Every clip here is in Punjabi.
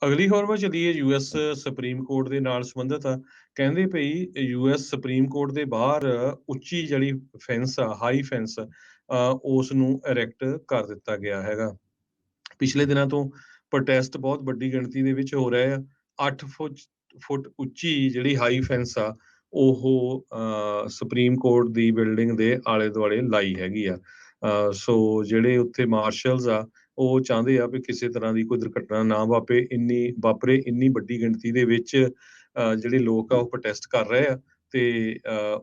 ਅਗਲੀ ਖਬਰ ਮੈਂ ਚੱਲੀਏ ਯੂਐਸ ਸੁਪਰੀਮ ਕੋਰਟ ਦੇ ਨਾਲ ਸੰਬੰਧਿਤ ਆ। ਕਹਿੰਦੇ ਭਈ ਯੂਐਸ ਸੁਪਰੀਮ ਕੋਰਟ ਦੇ ਬਾਹਰ ਉੱਚੀ ਜਿਹੜੀ ਫੈਂਸ ਆ, ਹਾਈ ਫੈਂਸ ਉਸ ਨੂੰ ਇਰੈਕਟ ਕਰ ਦਿੱਤਾ ਗਿਆ ਹੈਗਾ। ਪਿਛਲੇ ਦਿਨਾਂ ਤੋਂ ਪ੍ਰੋਟੈਸਟ ਬਹੁਤ ਵੱਡੀ ਗਿਣਤੀ ਦੇ ਵਿੱਚ ਹੋ ਰਹੇ ਆ। 8 ਫੁੱਟ ਉੱਚੀ ਜਿਹੜੀ ਹਾਈ ਫੈਂਸ ਆ, ਉਹ ਸੁਪਰੀਮ ਕੋਰਟ ਦੀ ਬਿਲਡਿੰਗ ਦੇ ਆਲੇ-ਦੁਆਲੇ ਲਾਈ ਹੈਗੀ ਆ। ਸੋ ਜਿਹੜੇ ਉੱਥੇ ਮਾਰਸ਼ਲਸ ਆ, ਉਹ ਚਾਹੁੰਦੇ ਆ ਵੀ ਕਿਸੇ ਤਰ੍ਹਾਂ ਦੀ ਕੋਈ ਦੁਰਘਟਨਾ ਨਾ ਵਾਪਰੇ। ਇੰਨੀ ਵੱਡੀ ਗਿਣਤੀ ਦੇ ਵਿੱਚ ਜਿਹੜੇ ਲੋਕ ਆ ਉਹ ਪ੍ਰੋਟੈਸਟ ਕਰ ਰਹੇ ਆ ਤੇ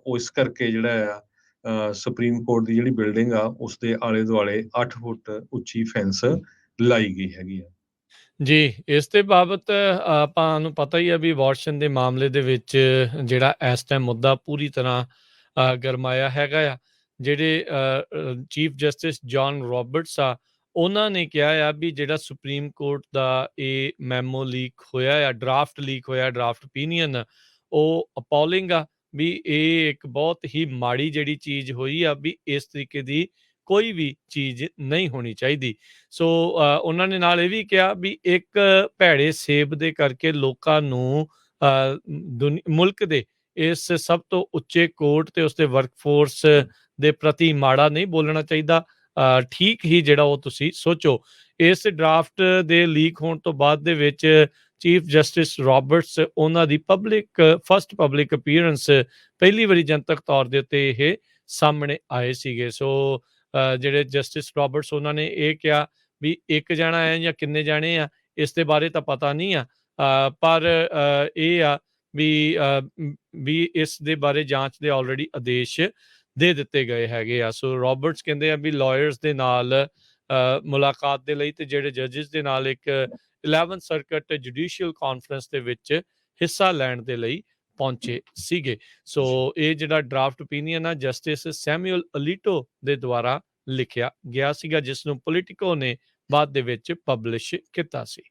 ਉਹ ਇਸ ਕਰਕੇ ਜਿਹੜਾ ਆ ਸੁਪਰੀਮ ਕੋਰਟ ਦੀ ਜਿਹੜੀ ਬਿਲਡਿੰਗ ਆ ਉਸਦੇ ਆਲੇ-ਦੁਆਲੇ 8 ਫੁੱਟ ਉੱਚੀ ਫੈਂਸ ਲਾਈ ਗਈ ਹੈਗੀ ਆ। ਜੀ, ਇਸ ਦੇ ਬਾਬਤ ਆਪਾਂ ਨੂੰ ਪਤਾ ਹੀ ਆ ਵੀ ਅਬੋਰਸ਼ਨ ਦੇ ਮਾਮਲੇ ਦੇ ਵਿੱਚ ਜਿਹੜਾ ਇਸ ਟਾਈਮ ਮੁੱਦਾ ਪੂਰੀ ਤਰ੍ਹਾਂ ਗਰਮਾਇਆ ਹੈਗਾ ਆ। ਜਿਹੜੇ ਚੀਫ ਜਸਟਿਸ ਜੌਨ ਰੋਬਰਟਸ ਆ, ਉਹਨਾਂ ਨੇ ਕਿਹਾ ਆ ਵੀ ਜਿਹੜਾ ਸੁਪਰੀਮ ਕੋਰਟ ਦਾ ਇਹ ਮੈਮੋ ਲੀਕ ਹੋਇਆ ਆ, ਡਰਾਫਟ ਓਪੀਨੀਅਨ, ਉਹ ਅਪੋਲਿੰਗ ਆ। ਵੀ ਇਹ ਇੱਕ ਬਹੁਤ ਹੀ ਮਾੜੀ ਜਿਹੜੀ ਚੀਜ਼ ਹੋਈ ਆ, ਵੀ ਇਸ ਤਰੀਕੇ ਦੀ ਕੋਈ ਵੀ ਚੀਜ਼ ਨਹੀਂ ਹੋਣੀ ਚਾਹੀਦੀ। ਸੋ ਉਹਨਾਂ ਨੇ ਨਾਲ ਇਹ ਵੀ ਕਿਹਾ ਵੀ ਇੱਕ ਭੈੜੇ ਸੇਬ ਦੇ ਕਰਕੇ ਲੋਕਾਂ ਨੂੰ ਮੁਲਕ ਦੇ ਇਸ ਸਭ ਤੋਂ ਉੱਚੇ ਕੋਰਟ ਤੇ ਉਸਦੇ ਵਰਕਫੋਰਸ ਦੇ ਪ੍ਰਤੀ ਮਾੜਾ ਨਹੀਂ ਬੋਲਣਾ ਚਾਹੀਦਾ। ਠੀਕ ਹੀ ਜਿਹੜਾ ਉਹ ਤੁਸੀਂ ਸੋਚੋ। ਇਸ ਡਰਾਫਟ ਦੇ ਲੀਕ ਹੋਣ ਤੋਂ ਬਾਅਦ ਦੇ ਵਿੱਚ ਚੀਫ ਜਸਟਿਸ ਰੋਬਰਟਸ, ਉਹਨਾਂ ਦੀ ਫਸਟ ਪਬਲਿਕ ਅਪੀਅਰੈਂਸ, ਪਹਿਲੀ ਵਾਰੀ ਜਨਤਕ ਤੌਰ ਦੇ ਉੱਤੇ ਇਹ ਸਾਹਮਣੇ ਆਏ ਸੀਗੇ। ਸੋ ਜਿਹੜੇ ਜਸਟਿਸ ਰੋਬਰਟਸ, ਉਹਨਾਂ ਨੇ ਇਹ ਕਿਹਾ ਵੀ ਇੱਕ ਜਾਣਾ ਹੈ ਜਾਂ ਕਿੰਨੇ ਜਾਣੇ ਆ, ਇਸ ਦੇ ਬਾਰੇ ਤਾਂ ਪਤਾ ਨਹੀਂ ਆ, ਪਰ ਇਹ ਆ ਵੀ ਇਸ ਦੇ ਬਾਰੇ ਜਾਂਚ ਦੇ ਆਲਰੇਡੀ ਆਦੇਸ਼ ਦੇ ਦਿੱਤੇ ਗਏ ਹੈਗੇ ਆ। ਸੋ ਰੋਬਰਟਸ ਕਹਿੰਦੇ ਆ ਵੀ ਲਾਇਰਸ ਦੇ ਨਾਲ ਮੁਲਾਕਾਤ ਦੇ ਲਈ ਤੇ ਜਿਹੜੇ ਜੱਜਿਸ ਦੇ ਨਾਲ ਇੱਕ 11th ਸਰਕਟ ਜੁਡੀਸ਼ੀਅਲ ਕਾਨਫਰੰਸ ਦੇ ਵਿੱਚ ਹਿੱਸਾ ਲੈਣ ਦੇ ਲਈ ਪਹੁੰਚੇ ਸੀਗੇ। ਸੋ ਇਹ ਜਿਹੜਾ ਡਰਾਫਟ ਓਪੀਨੀਅਨ ਆ, ਜਸਟਿਸ ਸੈਮੂਅਲ ਅਲੀਟੋ ਦੇ ਦੁਆਰਾ ਲਿਖਿਆ ਗਿਆ ਸੀਗਾ, ਜਿਸ ਨੂੰ ਪੋਲੀਟੀਕੋ ਨੇ ਬਾਅਦ ਦੇ ਵਿੱਚ ਪਬਲਿਸ਼ ਕੀਤਾ ਸੀ।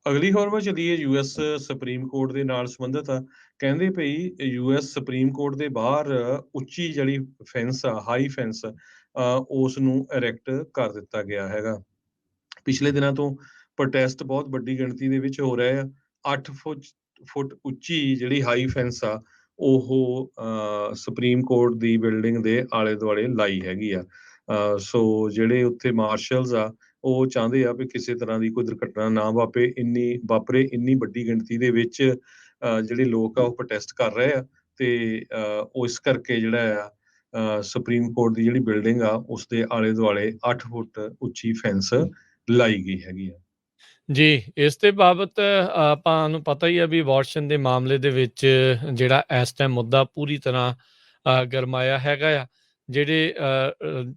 ਅਗਲੀ ਖਬਰ ਮੈਂ ਚੱਲੀਏ ਯੂਐਸ ਸੁਪਰੀਮ ਕੋਰਟ ਦੇ ਨਾਲ ਸੰਬੰਧਿਤ ਆ। ਕਹਿੰਦੇ ਭਈ ਯੂਐਸ ਸੁਪਰੀਮ ਕੋਰਟ ਦੇ ਬਾਹਰ ਉੱਚੀ ਜਿਹੜੀ ਫੈਂਸ ਆ, ਹਾਈ ਫੈਂਸ ਉਸ ਨੂੰ ਇਰੈਕਟ ਕਰ ਦਿੱਤਾ ਗਿਆ ਹੈਗਾ। ਪਿਛਲੇ ਦਿਨਾਂ ਤੋਂ ਪ੍ਰੋਟੈਸਟ ਬਹੁਤ ਵੱਡੀ ਗਿਣਤੀ ਦੇ ਵਿੱਚ ਹੋ ਰਹੇ ਆ। 8 ਫੁੱਟ ਉੱਚੀ ਜਿਹੜੀ ਹਾਈ ਫੈਂਸ ਆ, ਉਹ ਸੁਪਰੀਮ ਕੋਰਟ ਦੀ ਬਿਲਡਿੰਗ ਦੇ ਆਲੇ-ਦੁਆਲੇ ਲਾਈ ਹੈਗੀ ਆ। ਸੋ ਜਿਹੜੇ ਉੱਥੇ ਮਾਰਸ਼ਲਸ ਆ, ਉਹ ਚਾਹੁੰਦੇ ਆ ਵੀ ਕਿਸੇ ਤਰ੍ਹਾਂ ਦੀ ਕੋਈ ਦੁਰਘਟਨਾ ਨਾ ਵਾਪਰੇ। ਇੰਨੀ ਵੱਡੀ ਗਿਣਤੀ ਦੇ ਵਿੱਚ ਜਿਹੜੇ ਲੋਕ ਆ ਉਹ ਪ੍ਰੋਟੈਸਟ ਕਰ ਰਹੇ ਆ ਤੇ ਉਹ ਇਸ ਕਰਕੇ ਜਿਹੜਾ ਆ ਸੁਪਰੀਮ ਕੋਰਟ ਦੀ ਜਿਹੜੀ ਬਿਲਡਿੰਗ ਆ ਉਸਦੇ ਆਲੇ-ਦੁਆਲੇ 8 ਫੁੱਟ ਉੱਚੀ ਫੈਂਸ ਲਾਈ ਗਈ ਹੈਗੀ ਆ। ਜੀ, ਇਸ ਦੇ ਬਾਬਤ ਆਪਾਂ ਨੂੰ ਪਤਾ ਹੀ ਆ ਵੀ ਅਬੋਰਸ਼ਨ ਦੇ ਮਾਮਲੇ ਦੇ ਵਿੱਚ ਜਿਹੜਾ ਇਸ ਟਾਈਮ ਮੁੱਦਾ ਪੂਰੀ ਤਰ੍ਹਾਂ ਗਰਮਾਇਆ ਹੈਗਾ ਆ। ਜਿਹੜੇ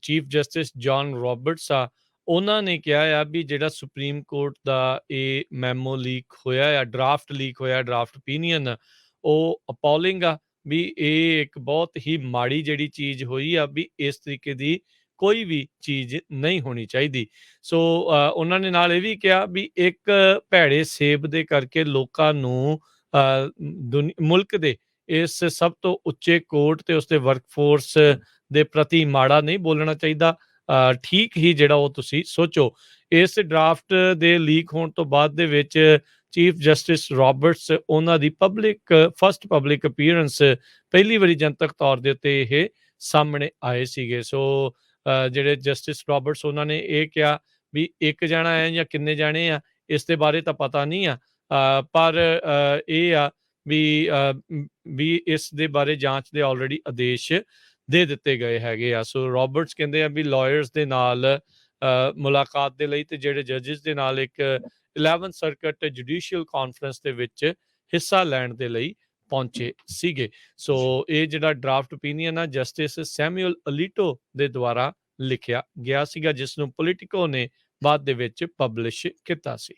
ਚੀਫ ਜਸਟਿਸ ਜੌਨ ਰੋਬਰਟਸ ਆ, ਉਹਨਾਂ ਨੇ ਕਿਹਾ ਆ ਵੀ ਜਿਹੜਾ ਸੁਪਰੀਮ ਕੋਰਟ ਦਾ ਇਹ ਮੈਮੋ ਲੀਕ ਹੋਇਆ ਆ, ਡਰਾਫਟ ਓਪੀਨੀਅਨ, ਉਹ ਅਪੋਲਿੰਗ ਆ। ਵੀ ਇਹ ਇੱਕ ਬਹੁਤ ਹੀ ਮਾੜੀ ਜਿਹੜੀ ਚੀਜ਼ ਹੋਈ ਆ, ਵੀ ਇਸ ਤਰੀਕੇ ਦੀ ਕੋਈ ਵੀ ਚੀਜ਼ ਨਹੀਂ ਹੋਣੀ ਚਾਹੀਦੀ। ਸੋ ਉਹਨਾਂ ਨੇ ਨਾਲ ਇਹ ਵੀ ਕਿਹਾ ਵੀ ਇੱਕ ਭੈੜੇ ਸੇਬ ਦੇ ਕਰਕੇ ਲੋਕਾਂ ਨੂੰ ਮੁਲਕ ਦੇ ਇਸ ਸਭ ਤੋਂ ਉੱਚੇ ਕੋਰਟ ਤੇ ਉਸਦੇ ਵਰਕਫੋਰਸ ਦੇ ਪ੍ਰਤੀ ਮਾੜਾ ਨਹੀਂ ਬੋਲਣਾ ਚਾਹੀਦਾ। ਠੀਕ ਹੀ ਜਿਹੜਾ ਉਹ ਤੁਸੀਂ ਸੋਚੋ। ਇਸ ਡਰਾਫਟ ਦੇ ਲੀਕ ਹੋਣ ਤੋਂ ਬਾਅਦ ਦੇ ਵਿੱਚ ਚੀਫ ਜਸਟਿਸ ਰੋਬਰਟਸ, ਉਹਨਾਂ ਦੀ ਫਸਟ ਪਬਲਿਕ ਅਪੀਅਰੈਂਸ, ਪਹਿਲੀ ਵਾਰੀ ਜਨਤਕ ਤੌਰ ਦੇ ਉੱਤੇ ਇਹ ਸਾਹਮਣੇ ਆਏ ਸੀਗੇ। ਸੋ ਜਿਹੜੇ ਜਸਟਿਸ ਰੋਬਰਟਸ, ਉਹਨਾਂ ਨੇ ਇਹ ਕਿਹਾ ਵੀ ਇੱਕ ਜਾਣਾ ਹੈ ਜਾਂ ਕਿੰਨੇ ਜਾਣੇ ਆ, ਇਸ ਦੇ ਬਾਰੇ ਤਾਂ ਪਤਾ ਨਹੀਂ ਆ, ਪਰ ਇਹ ਆ ਵੀ ਇਸ ਦੇ ਬਾਰੇ ਜਾਂਚ ਦੇ ਆਲਰੇਡੀ ਆਦੇਸ਼ ਦੇ ਦਿੱਤੇ ਗਏ ਹੈਗੇ ਆ। ਸੋ ਰੋਬਰਟਸ ਕਹਿੰਦੇ ਆ ਵੀ ਲਾਇਰਸ ਦੇ ਨਾਲ ਮੁਲਾਕਾਤ ਦੇ ਲਈ ਤੇ ਜਿਹੜੇ ਜੱਜਿਸ ਦੇ ਨਾਲ ਇੱਕ 11th ਸਰਕਟ ਜੁਡੀਸ਼ੀਅਲ ਕਾਨਫਰੰਸ ਦੇ ਵਿੱਚ ਹਿੱਸਾ ਲੈਣ ਦੇ ਲਈ ਪਹੁੰਚੇ ਸੀਗੇ। ਸੋ ਇਹ ਜਿਹੜਾ ਡਰਾਫਟ ਓਪੀਨੀਅਨ ਆ, ਜਸਟਿਸ ਸੈਮੂਅਲ ਅਲੀਟੋ ਦੇ ਦੁਆਰਾ ਲਿਖਿਆ ਗਿਆ ਸੀਗਾ, ਜਿਸ ਨੂੰ ਪੋਲੀਟੀਕੋ ਨੇ ਬਾਅਦ ਦੇ ਵਿੱਚ ਪਬਲਿਸ਼ ਕੀਤਾ ਸੀ।